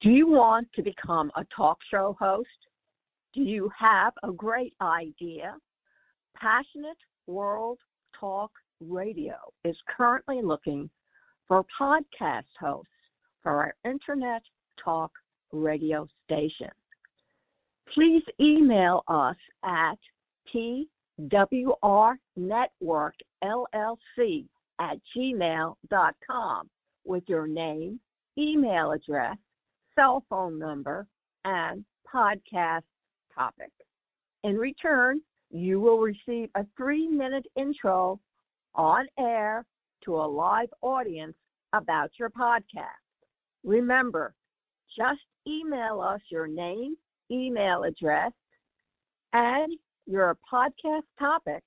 Do you want to become a talk show host? Do you have a great idea? Passionate World Talk Radio is currently looking for podcast hosts for our Internet Talk radio station. Please email us at pwrnetworkllc@gmail.com with your name, email address, cell phone number, and podcast topic. In return, you will receive a 3-minute intro on air to a live audience about your podcast. Remember, just email us your name, email address, and your podcast topic,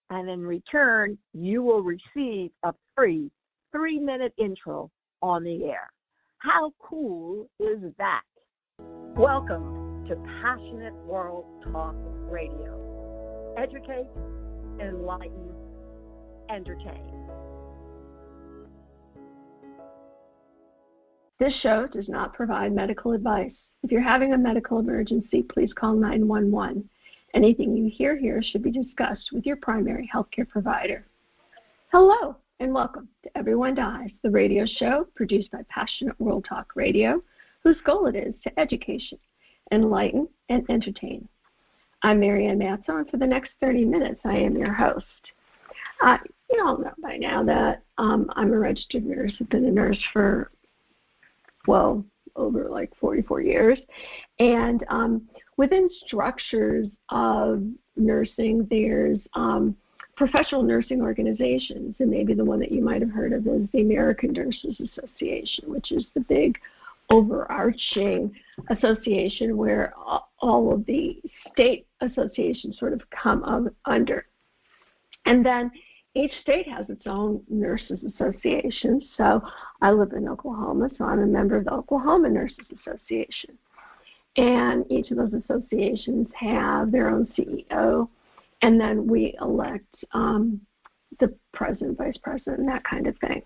and in return, you will receive a free 3-minute intro on the air. How cool is that? Welcome to Passionate World Talk Radio. Educate, enlighten, entertain. This show does not provide medical advice. If you're having a medical emergency, please call 911. Anything you hear here should be discussed with your primary healthcare provider. Hello, and welcome to Everyone Dies, the radio show produced by Passionate World Talk Radio, whose goal it is to education, enlighten, and entertain. I'm Marianne Matzo, and for the next 30 minutes, I am your host. You all know by now that I'm a registered nurse. I've been a nurse for, over 44 years. And within structures of nursing, there's professional nursing organizations, and maybe the one that you might have heard of is the American Nurses Association, which is the big overarching association where all of the state associations sort of come under. And then each state has its own nurses association. So I live in Oklahoma, so I'm a member of the Oklahoma Nurses Association. And each of those associations have their own CEO, and then we elect the president, vice president, and that kind of thing.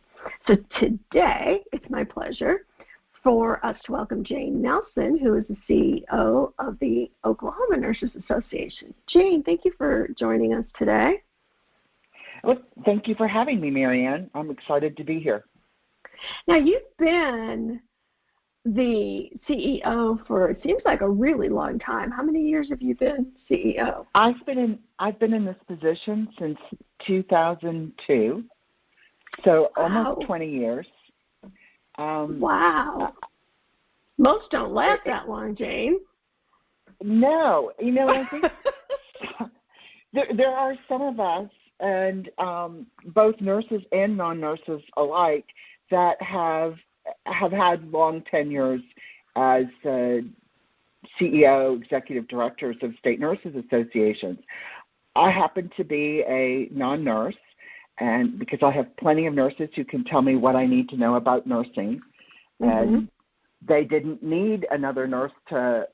So today, it's my pleasure for us to welcome Jane Nelson, who is the CEO of the Oklahoma Nurses Association. Jane, thank you for joining us today. Well, thank you for having me, Marianne. I'm excited to be here. Now, you've been the CEO for, it seems like, a really long time. How many years have you been CEO? I've been in this position since 2002, so almost 20 years. Wow. Most don't last that long, Jane. No. I think there are some of us, and both nurses and non-nurses alike, that have had long tenures as CEO, executive directors of state nurses associations. I happen to be a non-nurse, and because I have plenty of nurses who can tell me what I need to know about nursing, and they didn't need another nurse to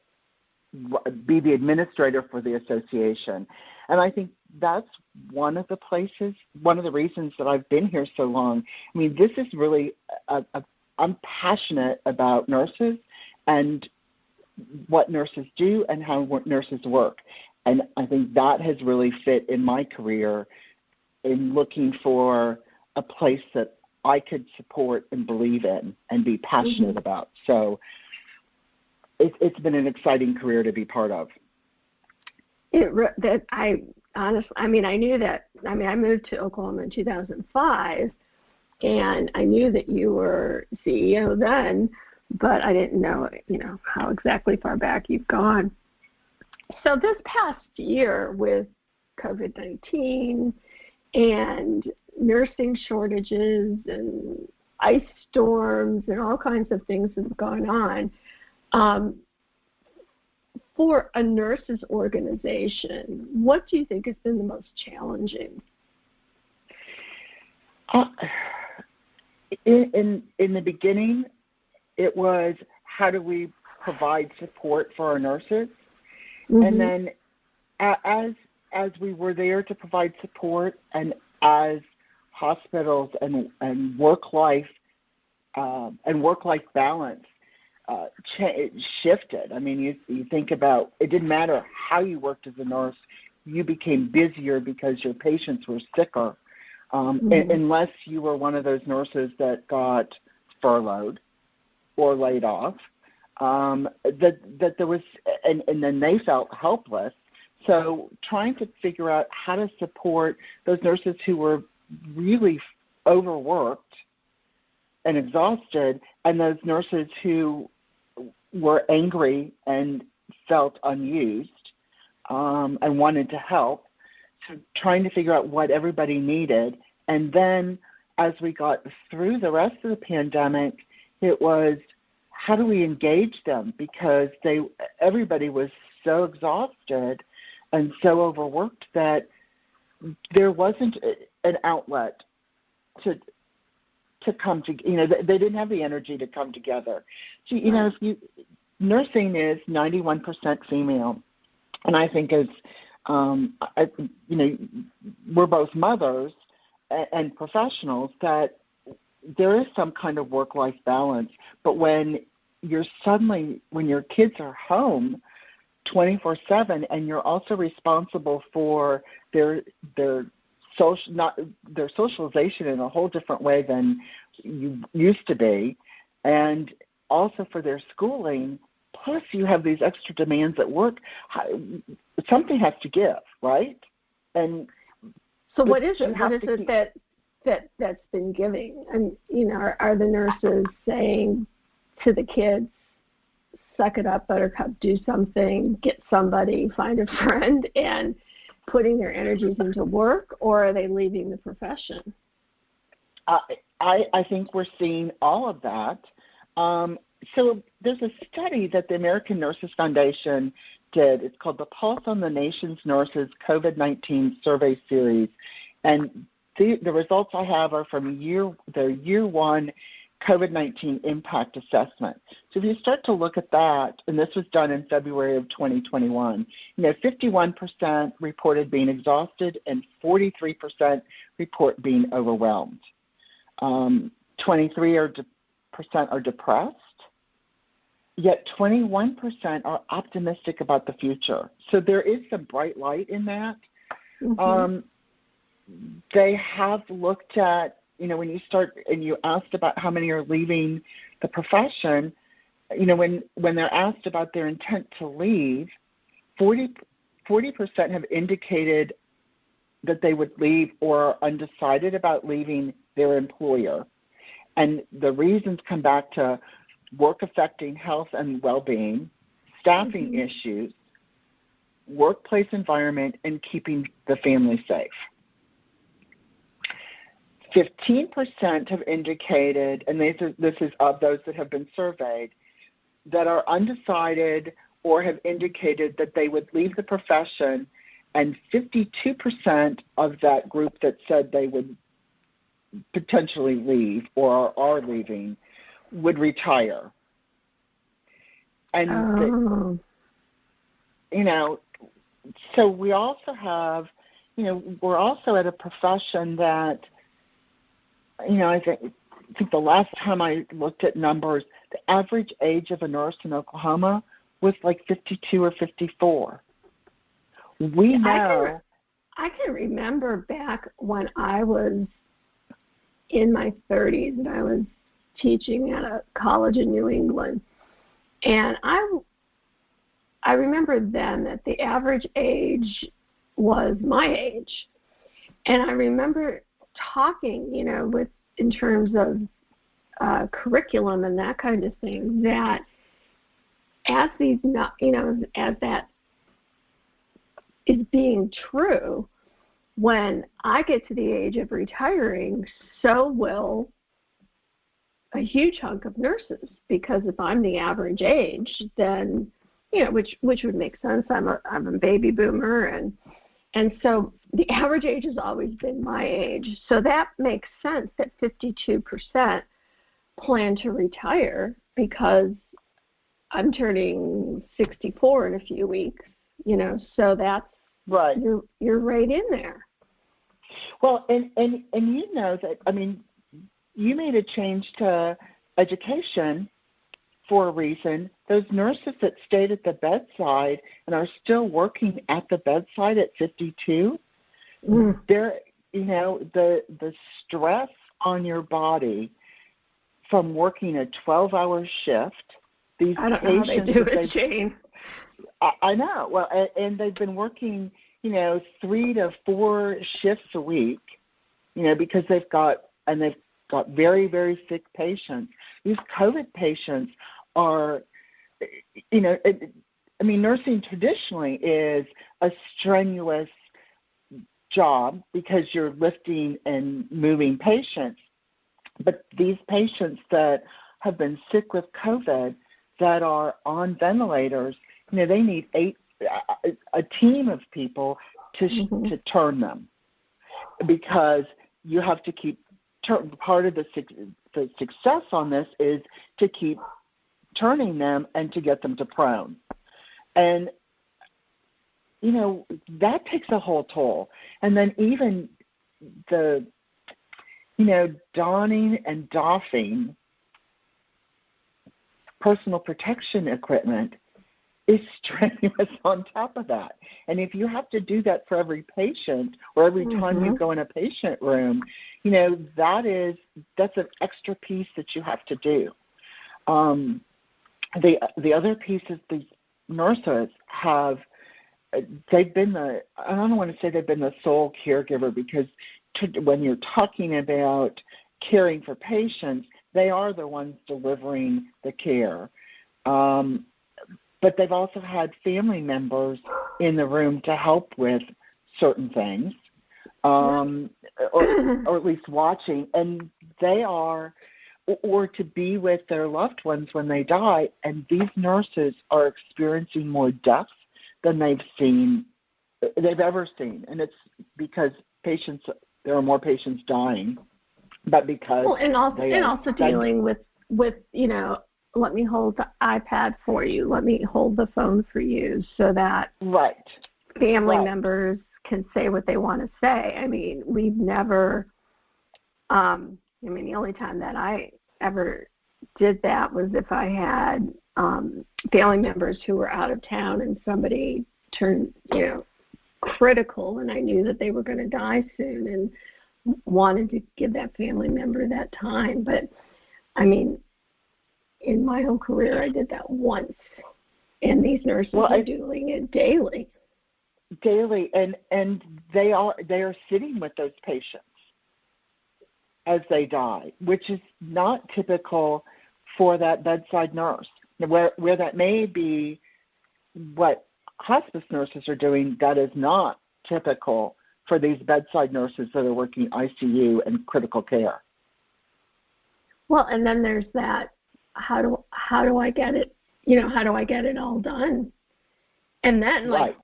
be the administrator for the association. And I think that's one of the reasons that I've been here so long. I mean, this is really I'm passionate about nurses and what nurses do and how nurses work. And I think that has really fit in my career in looking for a place that I could support and believe in and be passionate about. So it's been an exciting career to be part of. I knew that. I moved to Oklahoma in 2005, and I knew that you were CEO then, but I didn't know, how exactly far back you've gone. So this past year with COVID-19 and nursing shortages and ice storms and all kinds of things that have gone on, for a nurses organization, what do you think has been the most challenging? In the beginning, it was how do we provide support for our nurses, and then as we were there to provide support, and as hospitals and work life balance shifted. I mean, you think about, it didn't matter how you worked as a nurse, you became busier because your patients were sicker, unless you were one of those nurses that got furloughed or laid off, that there was, and then they felt helpless. So trying to figure out how to support those nurses who were really overworked and exhausted, and those nurses who were angry and felt unused and wanted to help. So trying to figure out what everybody needed. And then as we got through the rest of the pandemic, it was, how do we engage them? Because everybody was so exhausted and so overworked that there wasn't an outlet to come to, they didn't have the energy to come together. So, nursing is 91% female, and I think as, we're both mothers and professionals, that there is some kind of work-life balance. But when your kids are home 24/7, and you're also responsible for their socialization in a whole different way than you used to be, and also for their schooling, plus you have these extra demands at work, something has to give, right? And so what is it? What is it that's been giving? And are the nurses saying to the kids, suck it up, buttercup, do something, get somebody, find a friend, and putting their energies into work, or are they leaving the profession? I think we're seeing all of that. So there's a study that the American Nurses Foundation did. It's called the Pulse on the Nation's Nurses COVID-19 Survey Series. And the results I have are from their year one COVID-19 impact assessment. So if you start to look at that, and this was done in February of 2021, 51% reported being exhausted and 43% report being overwhelmed. 23% are depressed, yet 21% are optimistic about the future. So there is some bright light in that. They have looked at, when you start, and you asked about how many are leaving the profession, when they're asked about their intent to leave, 40% have indicated that they would leave or are undecided about leaving their employer. And the reasons come back to work affecting health and well-being, staffing issues, workplace environment, and keeping the family safe. 15% have indicated, and this is of those that have been surveyed, that are undecided or have indicated that they would leave the profession, and 52% of that group that said they would potentially leave or are leaving would retire. And, so we also have, we're also at a profession that, I think the last time I looked at numbers, the average age of a nurse in Oklahoma was like 52 or 54. We know. I can remember back when I was in my 30s and I was teaching at a college in New England, and I remember then that the average age was my age, and I remember talking, with in terms of curriculum and that kind of thing, that as these, as that is being true, when I get to the age of retiring, so will a huge hunk of nurses, because if I'm the average age, then, which would make sense. I'm a baby boomer, and so the average age has always been my age. So that makes sense that 52% plan to retire, because I'm turning 64 in a few weeks, so that's right. You're right in there. Well, and that, you made a change to education for a reason. Those nurses that stayed at the bedside and are still working at the bedside at 52, they're, the stress on your body from working a 12-hour shift. These I don't know how they do it, Jane. I know. Well, and they've been working, 3 to 4 shifts a week, because they've got very, very sick patients. These COVID patients are, nursing traditionally is a strenuous job because you're lifting and moving patients. But these patients that have been sick with COVID that are on ventilators, they need a team of people to turn them, because you have to keep part of the success on this is to keep turning them and to get them to prone. And, that takes a whole toll. And then even the, donning and doffing personal protection equipment is strenuous on top of that. And if you have to do that for every patient or every time you go in a patient room, that's an extra piece that you have to do. The other piece is the nurses they've been I don't want to say they've been the sole caregiver, because when you're talking about caring for patients, they are the ones delivering the care. But they've also had family members in the room to help with certain things, or at least watching. And they are, or to be with their loved ones when they die. And these nurses are experiencing more death than they've ever seen. And it's because there are more patients dying, but because and also dealing with let me hold the iPad for you, let me hold the phone for you, so that family members can say what they want to say. I mean, we've never, the only time that I ever did that was if I had family members who were out of town and somebody turned, critical, and I knew that they were going to die soon and wanted to give that family member that time. But, in my whole career, I did that once, and these nurses are doing it daily. And they are sitting with those patients as they die, which is not typical for that bedside nurse. Where that may be what hospice nurses are doing, that is not typical for these bedside nurses that are working ICU and critical care. Well, and then there's that, how do I get it, how do I get it all done? And then, like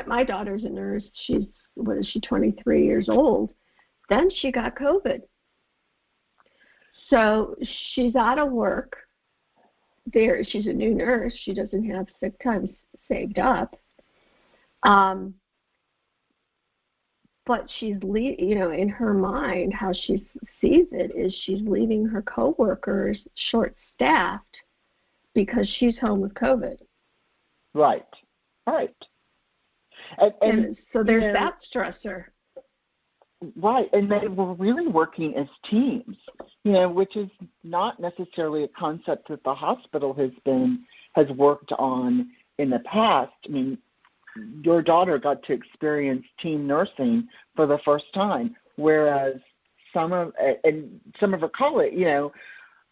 my daughter's a nurse, she's 23 years old, then she got COVID. So she's out of work. She's a new nurse. She doesn't have sick time saved up. But she's, in her mind, how she sees it is she's leaving her coworkers short-staffed because she's home with COVID. Right. And so there's that stressor. Right, and they were really working as teams, which is not necessarily a concept that the hospital has worked on in the past. Your daughter got to experience team nursing for the first time, whereas some of her colleagues,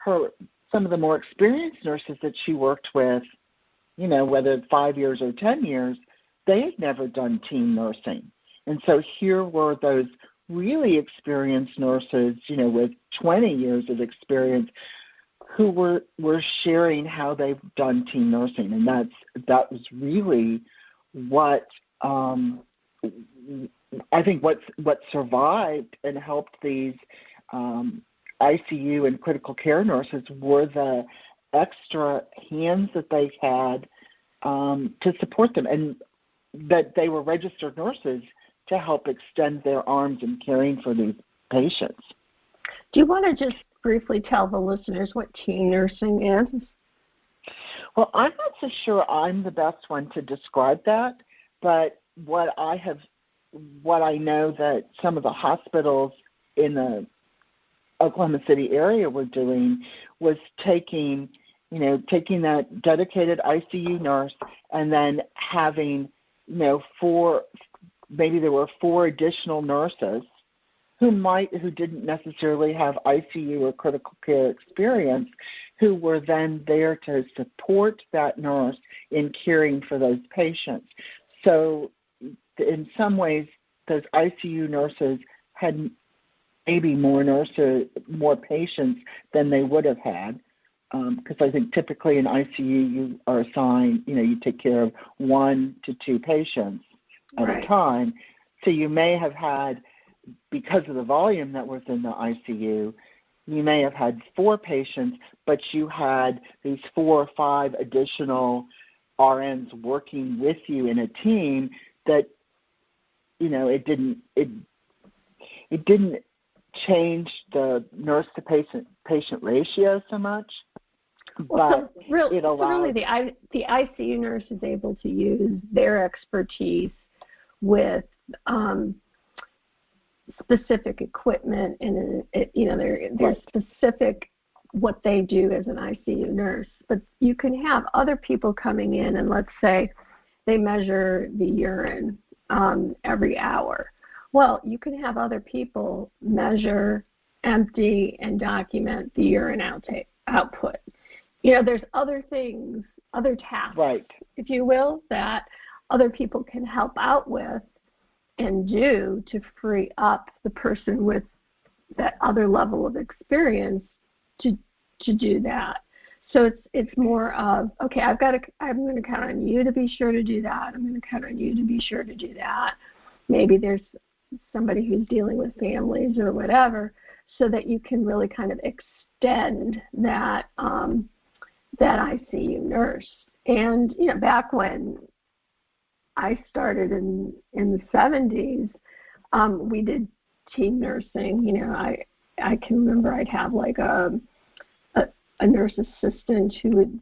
some of the more experienced nurses that she worked with, whether 5 years or 10 years, they had never done team nursing. And so here were those really experienced nurses, with 20 years of experience, who were sharing how they've done team nursing. And that was really what I think what survived and helped these ICU and critical care nurses were the extra hands that they had to support them, and that they were registered nurses to help extend their arms in caring for these patients. Do you want to just briefly tell the listeners what team nursing is? Well, I'm not so sure I'm the best one to describe that, but what I know that some of the hospitals in the Oklahoma City area were doing was taking that dedicated ICU nurse and then having, maybe there were 4 additional nurses who didn't necessarily have ICU or critical care experience, who were then there to support that nurse in caring for those patients. So in some ways, those ICU nurses had maybe more patients than they would have had, because I think typically in ICU you are assigned, you take care of 1 to 2 patients at a time. So you may have had, because of the volume that was in the ICU, you may have had 4 patients, but you had these 4 or 5 additional RNs working with you in a team that, it didn't change the nurse to patient ratio so much. But really the ICU nurse is able to use their expertise with specific equipment, and they're specific what they do as an ICU nurse. But you can have other people coming in, and let's say they measure the urine every hour. Well, you can have other people measure, empty, and document the urine output. There's other things, other tasks, if you will, that other people can help out with and do to free up the person with that other level of experience to do that. So it's more of, okay, I'm going to count on you to be sure to do that. I'm going to count on you to be sure to do that. Maybe there's somebody who's dealing with families or whatever, so that you can really kind of extend that that ICU nurse. And back when I started in the 70s, we did team nursing. I can remember I'd have like a nurse assistant who would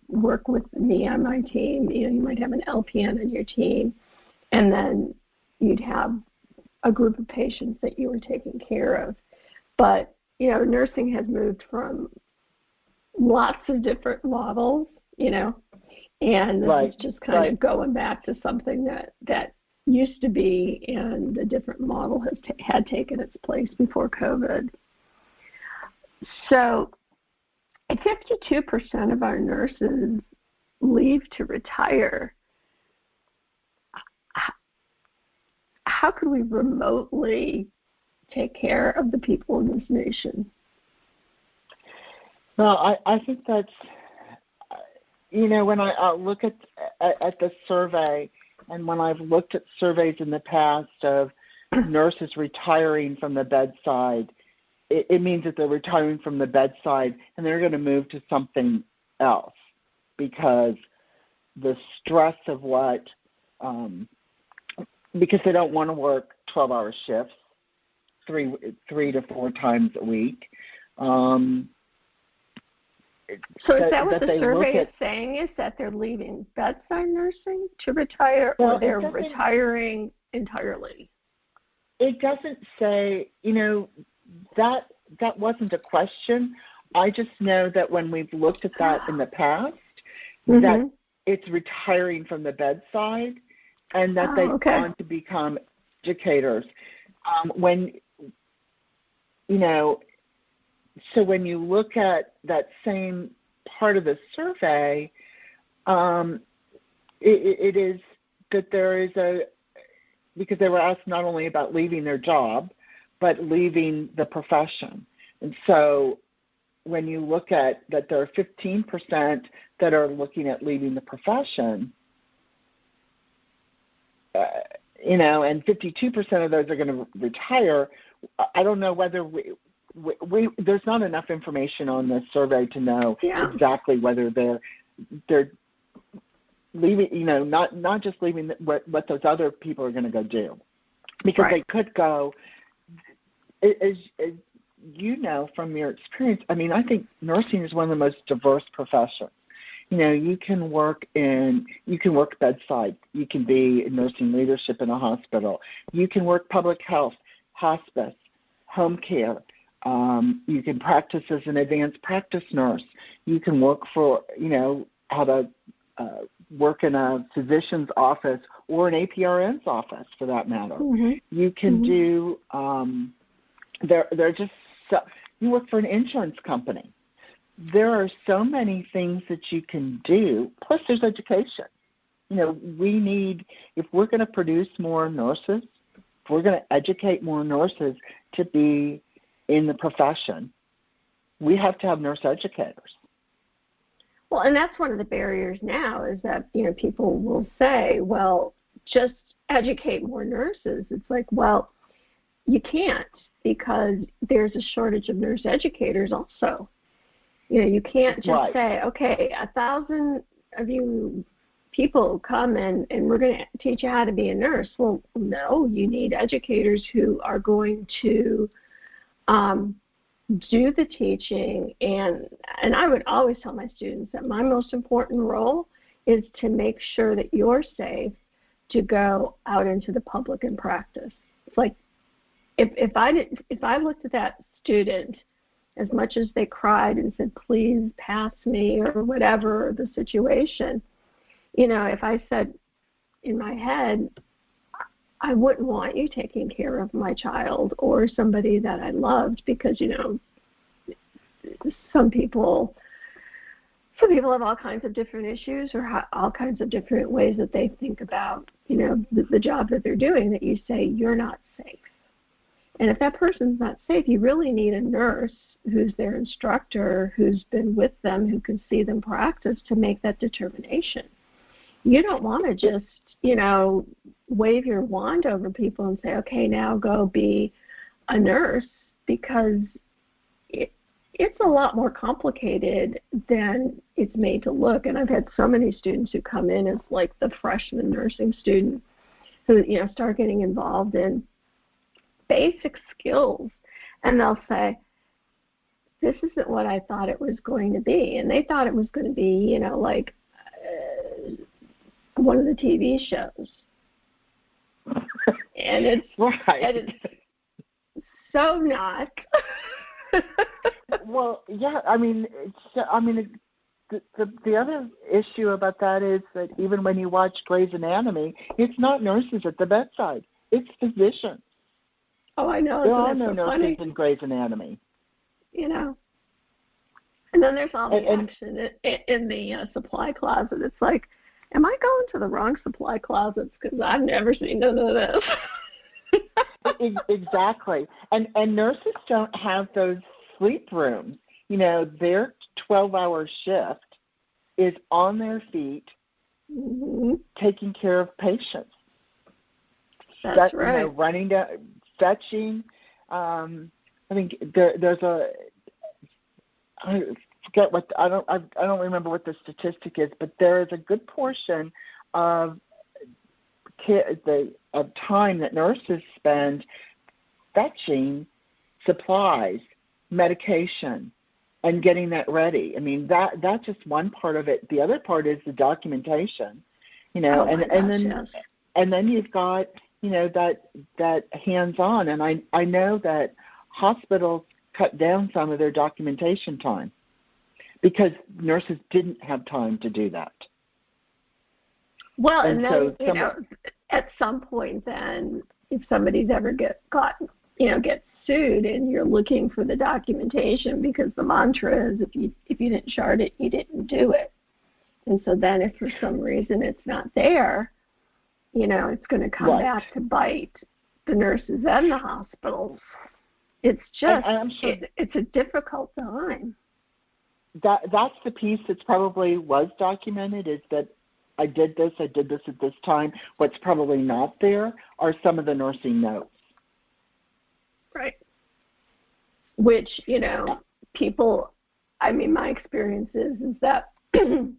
work with me on my team. You might have an LPN on your team, and then you'd have a group of patients that you were taking care of. But nursing has moved from lots of different models, and this is just kind of going back to something that used to be, and a different model had taken its place before COVID. So 52% of our nurses leave to retire. How could we remotely take care of the people in this nation? Well, I think that's, when I look at the survey, and when I've looked at surveys in the past of nurses retiring from the bedside, it means that they're retiring from the bedside and they're going to move to something else, because the stress of because they don't want to work 12-hour shifts 3 to 4 times a week. So is that what the survey is saying, is that they're leaving bedside nursing to retire, or they're retiring entirely? It doesn't say, that wasn't a question. I just know that when we've looked at that in the past, that it's retiring from the bedside, and that they want to become educators. So when you look at that same part of the survey, it is that there is because they were asked not only about leaving their job, but leaving the profession. And so when you look at that, there are 15% that are looking at leaving the profession, and 52% of those are going to retire. I don't know whether there's not enough information on this survey to know exactly whether they're leaving, not just leaving what those other people are going to go do, because they could go, as you know from your experience. I mean, I think nursing is one of the most diverse professions, You can work bedside. You can be in nursing leadership in a hospital. You can work public health, hospice, home care. You can practice as an advanced practice nurse. You can work how to work in a physician's office or an APRN's office, for that matter. Mm-hmm. You can do. They're just. You work for an insurance company. There are so many things that you can do. Plus, there's education. We need, if we're going to produce more nurses, if we're going to educate more nurses to be in the profession, we have to have nurse educators. Well, and that's one of the barriers now is that, people will say, well, just educate more nurses. It's like, well, you can't, because there's a shortage of nurse educators also. You can't just say, okay, 1,000 of you people come and we're going to teach you how to be a nurse. Well, no, you need educators who are going to do the teaching. And I would always tell my students that my most important role is to make sure that you're safe to go out into the public and practice. It's like, if I looked at that student, as much as they cried and said, please pass me, or whatever the situation, if I said in my head, I wouldn't want you taking care of my child or somebody that I loved, because, some people have all kinds of different issues or all kinds of different ways that they think about, the job that they're doing, that you say, you're not safe. And if that person's not safe, you really need a nurse who's their instructor, who's been with them, who can see them practice to make that determination. You don't want to just, wave your wand over people and say, okay, now go be a nurse, because it's a lot more complicated than it's made to look. And I've had so many students who come in as like the freshman nursing student who, start getting involved in basic skills, and they'll say, this isn't what I thought it was going to be. And they thought it was going to be, like one of the TV shows. And it's so not. Well, yeah, the other issue about that is that even when you watch Grey's Anatomy, it's not nurses at the bedside. It's physicians. Oh, I know. There are no nurses in Grey's Anatomy. And then there's all the action in the supply closet. It's like, am I going to the wrong supply closets? Because I've never seen none of this. Exactly. And nurses don't have those sleep rooms. Their 12-hour shift is on their feet, taking care of patients. That's right. Running down, fetching. I think there's a. I forget what I don't remember what the statistic is, but there is a good portion of time that nurses spend fetching supplies, medication, and getting that ready. That's just one part of it. The other part is the documentation, and then you've got that hands-on. And I know that hospitals cut down some of their documentation time because nurses didn't have time to do that. Well, and then, at some point then, if somebody's ever gets sued and you're looking for the documentation, because the mantra is if you didn't chart it, you didn't do it. And so then if for some reason it's not there, it's going to come back to bite the nurses and the hospitals. It's just, it's a difficult time. That's the piece that's probably was documented, is that I did this at this time. What's probably not there are some of the nursing notes. Right. Which, people, my experience is that the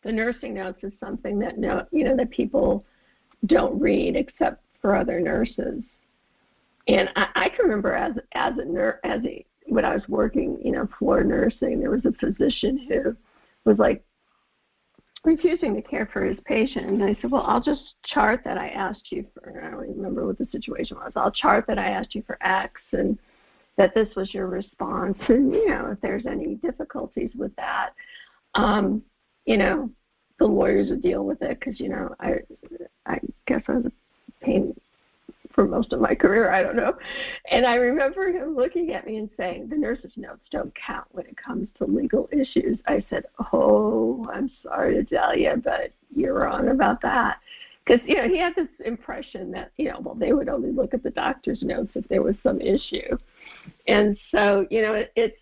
nursing notes is something that, that people don't read except for other nurses. And I can remember as a nurse, when I was working, floor nursing, there was a physician who was like refusing to care for his patient. And I said, well, I'll just chart that I asked you for, I don't even remember what the situation was. I'll chart that I asked you for X and that this was your response. And, you know, if there's any difficulties with that, you know, the lawyers would deal with it because, you know, I guess I was a pain for most of my career, I don't know. And I remember him looking at me and saying, the nurse's notes don't count when it comes to legal issues. I said, oh, I'm sorry to tell you, but you're wrong about that. Because, you know, he had this impression that, you know, well, they would only look at the doctor's notes if there was some issue. And so, you know, it's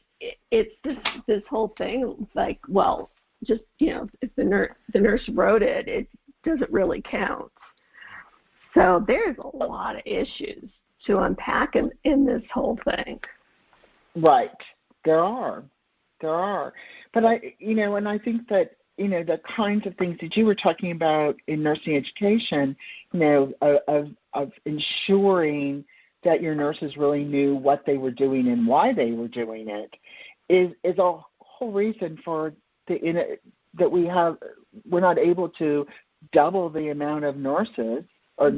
this whole thing like, well, just, you know, if the nurse wrote it, it doesn't really count. So there's a lot of issues to unpack in this whole thing. Right. There are. But I think that, you know, the kinds of things that you were talking about in nursing education, you know, of ensuring that your nurses really knew what they were doing and why they were doing it is a whole reason for that we're not able to double the amount of nurses or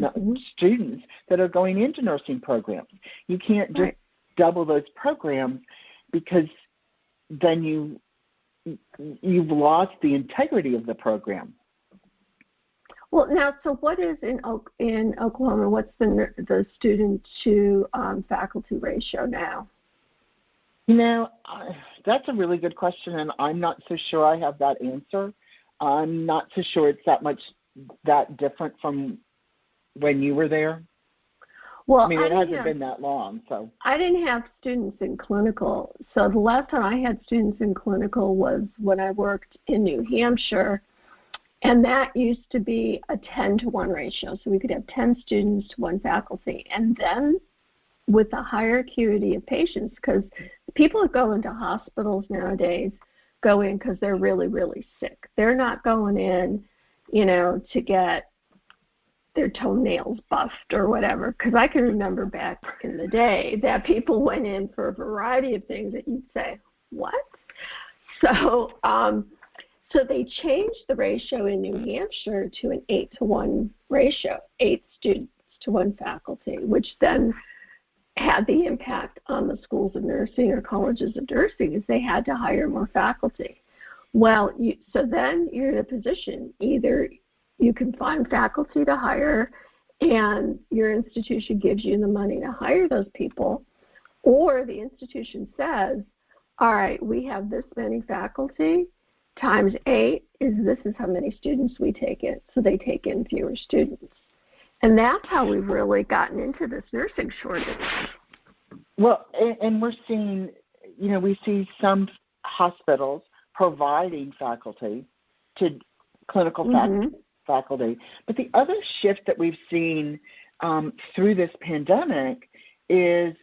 students that are going into nursing programs. You can't just double those programs because then you've lost the integrity of the program. Well, now, so what is in Oklahoma? What's the student to faculty ratio now? You know, that's a really good question, and I'm not so sure I have that answer. I'm not so sure it's that different from when you were there. Well, I mean, it hasn't been that long, so. I didn't have students in clinical. So the last time I had students in clinical was when I worked in New Hampshire, and that used to be a 10-to-1 ratio. So we could have 10 students to 1 faculty. And then with the higher acuity of patients, because people that go into hospitals nowadays go in because they're really, really sick. They're not going in, you know, to get their toenails buffed or whatever, because I can remember back in the day that people went in for a variety of things that you'd say, what? So they changed the ratio in New Hampshire to an 8-to-1 ratio, 8 students to 1 faculty, which then had the impact on the schools of nursing or colleges of nursing is they had to hire more faculty. Well, so then you're in a position, either you can find faculty to hire and your institution gives you the money to hire those people, or the institution says, all right, we have this many faculty, times 8 this is how many students we take in, so they take in fewer students. And that's how we've really gotten into this nursing shortage. Well, and we're seeing, you know, we see some hospitals providing faculty to clinical faculty. But the other shift that we've seen through this pandemic is,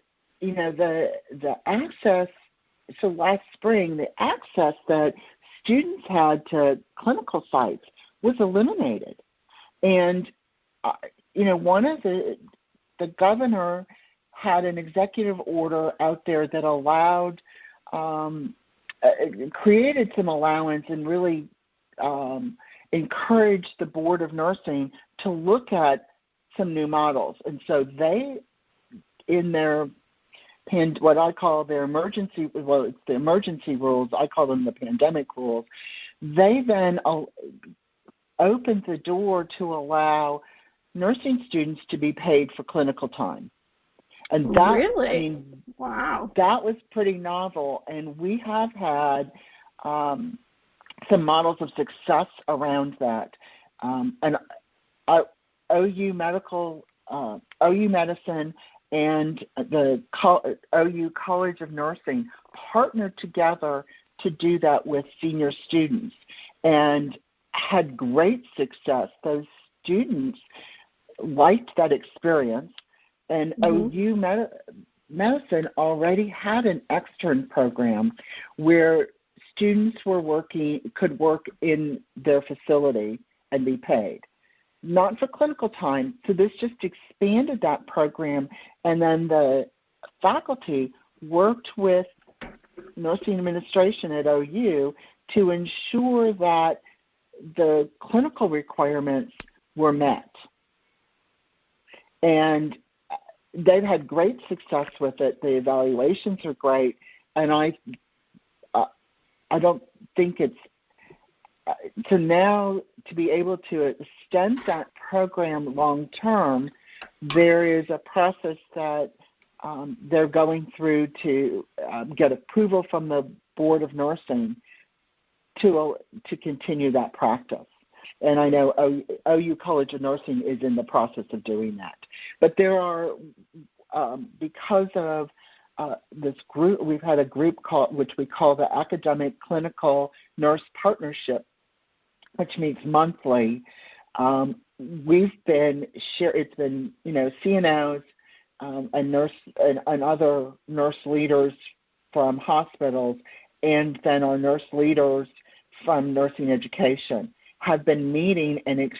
you know, the access. So last spring, the access that students had to clinical sites was eliminated. And, you know, one of the governor had an executive order out there that allowed, created some allowance and really encouraged the Board of Nursing to look at some new models. And so they, in their what I call their emergency, well, it's the emergency rules, I call them the pandemic rules, they then opened the door to allow nursing students to be paid for clinical time. And that, really? I mean, wow. That was pretty novel, and we have had some models of success around that. And OU Medicine and the OU College of Nursing partnered together to do that with senior students and had great success. Those students liked that experience, and OU Medicine already had an extern program where students could work in their facility and be paid. Not for clinical time, so this just expanded that program, and then the faculty worked with nursing administration at OU to ensure that the clinical requirements were met. And they've had great success with it. The evaluations are great, and I don't think it's so now to be able to extend that program long term. There is a process that they're going through to get approval from the Board of Nursing to continue that practice. And I know OU College of Nursing is in the process of doing that. But there are, because of this group, we've had a group which we call the Academic Clinical Nurse Partnership, which meets monthly. We've been it's been CNOs and nurse and other nurse leaders from hospitals, and then our nurse leaders from nursing education have been meeting and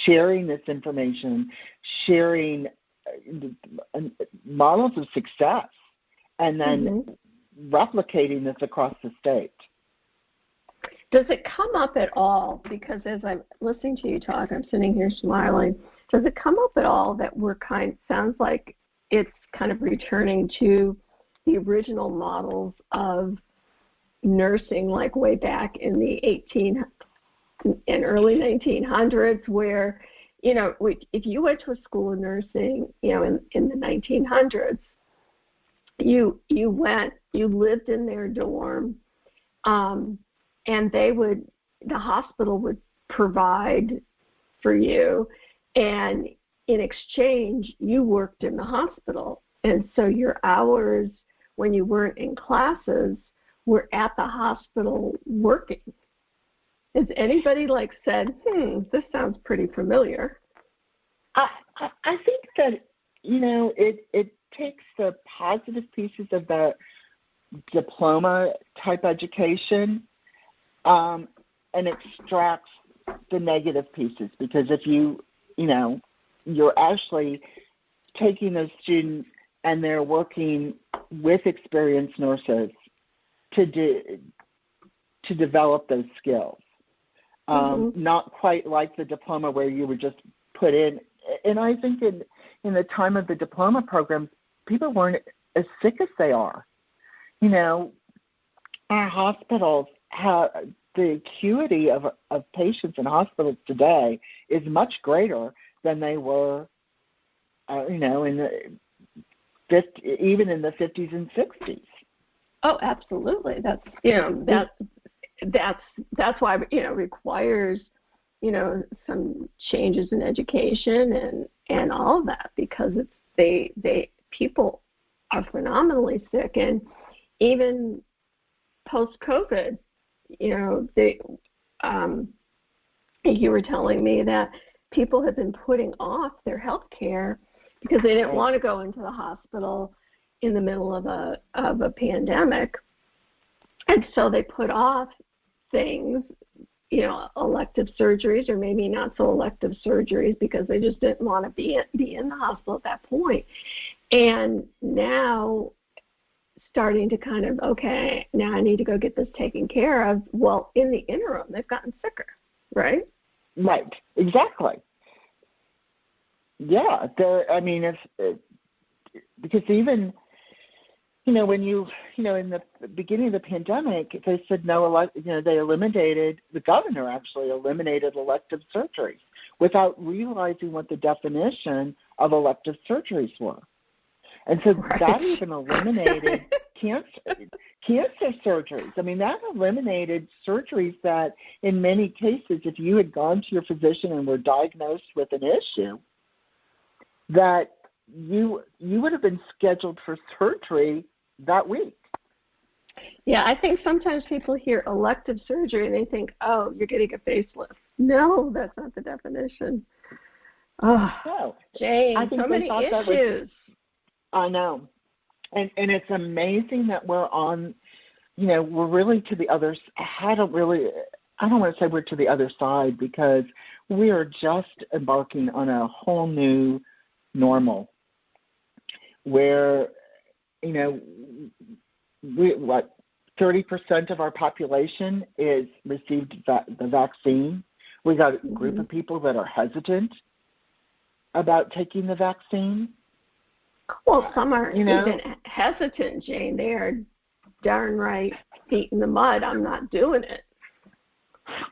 sharing this information, sharing models of success, and then replicating this across the state. Does it come up at all? Because as I'm listening to you talk, I'm sitting here smiling. Does it come up at all that sounds like it's kind of returning to the original models of nursing, like way back in the early 1900s, where, if you went to a school of nursing, in the 1900s, you lived in their dorm, and the hospital would provide for you, and in exchange, you worked in the hospital. And so your hours when you weren't in classes were at the hospital working. Has anybody said, this sounds pretty familiar? I think that, it takes the positive pieces of the diploma type education and extracts the negative pieces, because if you're actually taking those students and they're working with experienced nurses to develop those skills. Not quite like the diploma where you were just put in. And I think in the time of the diploma program, people weren't as sick as they are. Our hospitals have the acuity of patients in hospitals today is much greater than they were, in the even in the 50s and 60s. Oh, absolutely. That's why it requires some changes in education and all of that, because people are phenomenally sick, and even post-COVID, you were telling me that people have been putting off their health care because they didn't want to go into the hospital in the middle of a pandemic, and so they put off things, elective surgeries, or maybe not so elective surgeries, because they just didn't want to be in the hospital at that point. And now starting to kind of, okay, now I need to go get this taken care of. Well, in the interim, they've gotten sicker, right? Right, exactly. Yeah, it's because even, when you, in the beginning of the pandemic, they said the governor actually eliminated elective surgeries without realizing what the definition of elective surgeries were. And so that even eliminated cancer surgeries. That eliminated surgeries that in many cases, if you had gone to your physician and were diagnosed with an issue, that you would have been scheduled for surgery that week. Yeah, I think sometimes people hear elective surgery and they think, oh, you're getting a facelift. No, that's not the definition. Oh, no. Jane, I think so many issues. I know. And it's amazing that we're on, we're really to the other side. I don't want to say we're to the other side, because we are just embarking on a whole new normal where, 30% of our population is received the vaccine. We got a group of people that are hesitant about taking the vaccine. Well, some are even hesitant, Jane. They are darn right feet in the mud. I'm not doing it.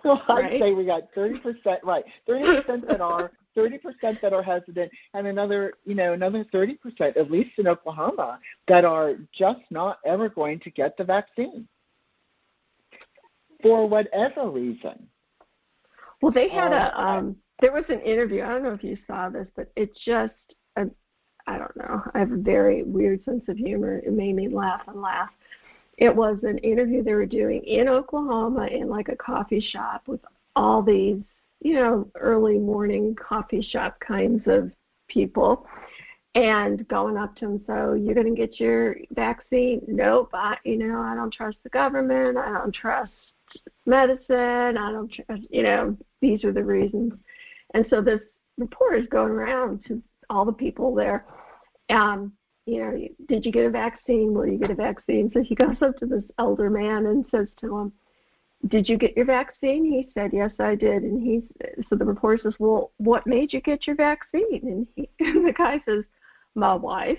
Well, I'd say we got 30%, right? 30% that are 30% that are hesitant, and another 30%, at least in Oklahoma, that are just not ever going to get the vaccine for whatever reason. Well, they had there was an interview. I don't know if you saw this, but it's just, I don't know. I have a very weird sense of humor. It made me laugh and laugh. It was an interview they were doing in Oklahoma in like a coffee shop with all these, early morning coffee shop kinds of people, and going up to them, so you're going to get your vaccine? Nope. I don't trust the government. I don't trust medicine. I don't trust, these are the reasons. And so this report is going around to all the people there. Did you get a vaccine? Will you get a vaccine? So he goes up to this elder man and says to him, did you get your vaccine? He said, yes, I did. And so the reporter says, well, what made you get your vaccine? And the guy says, my wife.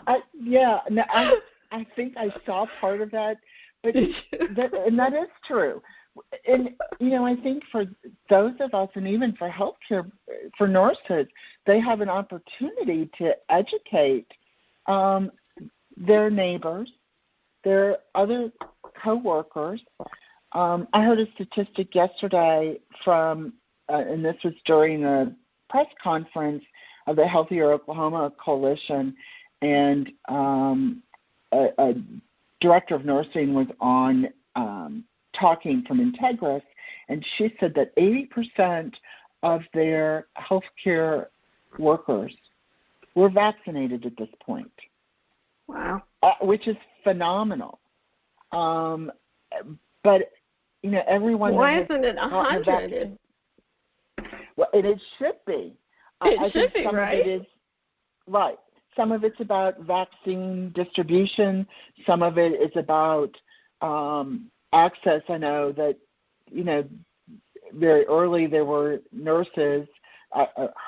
I think I saw part of that, but that is true. And, I think for those of us, and even for healthcare, for nurses, they have an opportunity to educate their neighbors, their other coworkers. I heard a statistic yesterday from, and this was during a press conference of the Healthier Oklahoma Coalition, and a director of nursing was on talking from Integris, and she said that 80% of their healthcare workers were vaccinated at this point. Wow. Which is phenomenal. But, everyone... Why isn't it 100? Well, it should be. It should be, right? Right. Some of it's about vaccine distribution. Some of it is about access. I know that, very early there were nurses,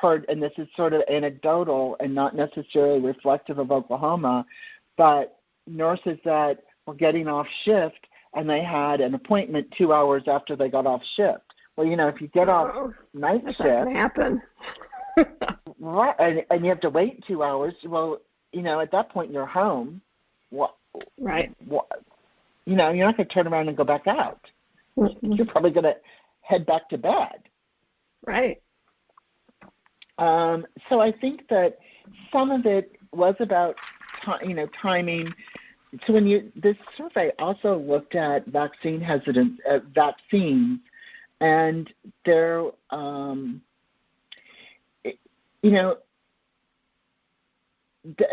heard, and this is sort of anecdotal and not necessarily reflective of Oklahoma, but nurses that were getting off shift and they had an appointment 2 hours after they got off shift. Well, if you get off night shift, that can happen. right, and you have to wait 2 hours. Well, at that point you're home. Right. You're not going to turn around and go back out. Mm-hmm. You're probably going to head back to bed. Right. So I think that some of it was about timing. So this survey also looked at vaccine hesitance, vaccines, and there,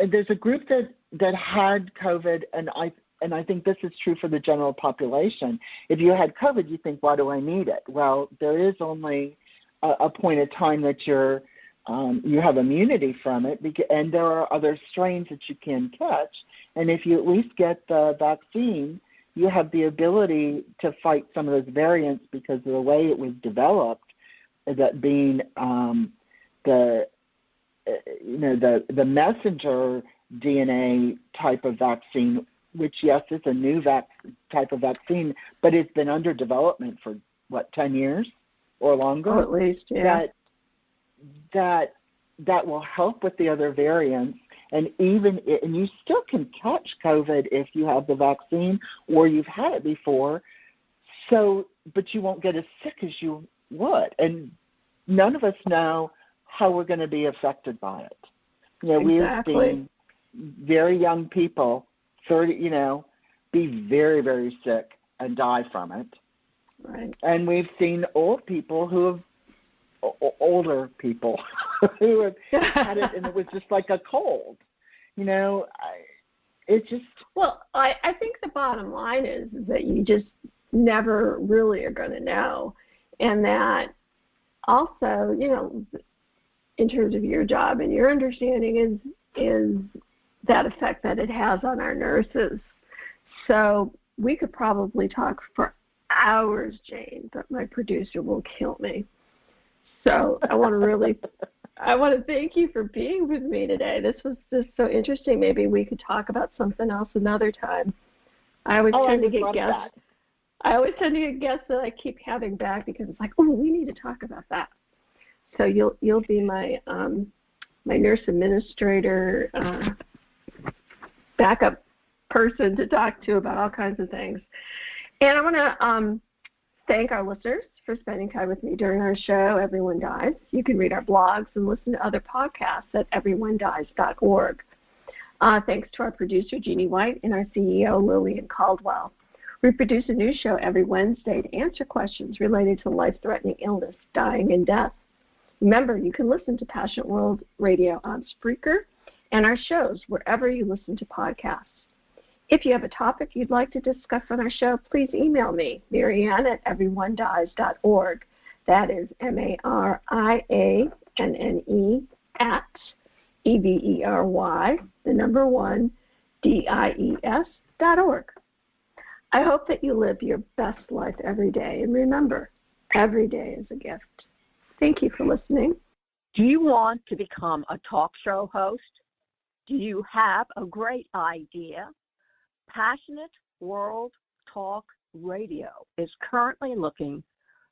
there's a group that had COVID, and I think this is true for the general population. If you had COVID, you think, why do I need it? Well, there is only a point of time that you have immunity from it, and there are other strains that you can catch. And if you at least get the vaccine, you have the ability to fight some of those variants because of the way it was developed, that being the messenger DNA type of vaccine, which, yes, is a new type of vaccine, but it's been under development for, 10 years or longer? Oh, at least, yeah. That will help with the other variants, and you still can catch COVID if you have the vaccine or you've had it before, but you won't get as sick as you would. And none of us know how we're going to be affected by it. Exactly. We've seen very young people, 30, be very, very sick and die from it. Right. And we've seen older people who have had it, and it was just like a cold. It's just... Well, I think the bottom line is that you just never really are going to know. And that also, in terms of your job and your understanding is that effect that it has on our nurses. So we could probably talk for hours, Jane, but my producer will kill me. So I want to thank you for being with me today. This was just so interesting. Maybe we could talk about something else another time. I always tend to get guests that I keep having back because it's like, oh, we need to talk about that. So you'll be my nurse administrator backup person to talk to about all kinds of things. And I want to thank our listeners for spending time with me during our show, Everyone Dies. You can read our blogs and listen to other podcasts at everyonedies.org. Thanks to our producer, Jeannie White, and our CEO, Lillian Caldwell. We produce a new show every Wednesday to answer questions related to life-threatening illness, dying, and death. Remember, you can listen to Passionate World Radio on Spreaker and our shows wherever you listen to podcasts. If you have a topic you'd like to discuss on our show, please email me, Marianne at everyonedies.org. That is MARIANNE at EVERY, the number 1, DIES.org. I hope that you live your best life every day. And remember, every day is a gift. Thank you for listening. Do you want to become a talk show host? Do you have a great idea? Passionate World Talk Radio is currently looking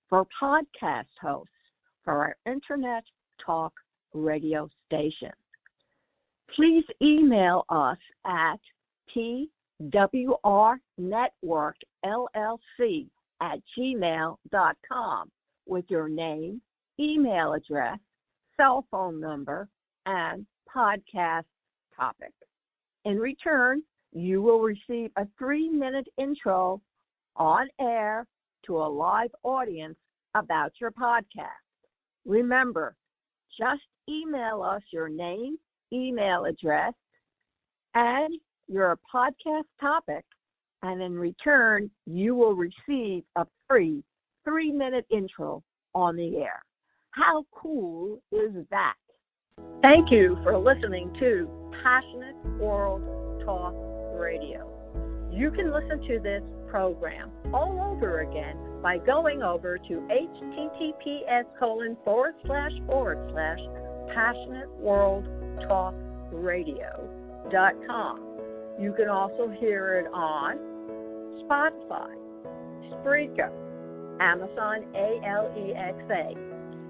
for podcast hosts for our Internet Talk radio station. Please email us at pwrnetworkllc@gmail.com with your name, email address, cell phone number, and podcast topic. In return, you will receive a 3-minute intro on air to a live audience about your podcast. Remember, just email us your name, email address, and your podcast topic, and in return, you will receive a free 3-minute intro on the air. How cool is that? Thank you for listening to Passionate World Talk Radio. You can listen to this program all over again by going over to https://passionateworldtalkradio.com. You can also hear it on Spotify, Spreaker, Amazon ALEXA,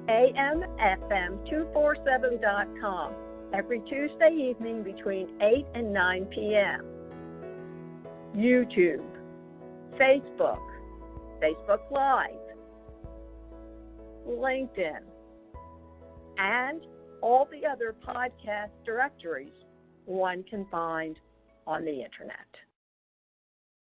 AMFM247.com every Tuesday evening between 8 and 9 p.m. YouTube, Facebook, Facebook Live, LinkedIn, and all the other podcast directories one can find on the Internet.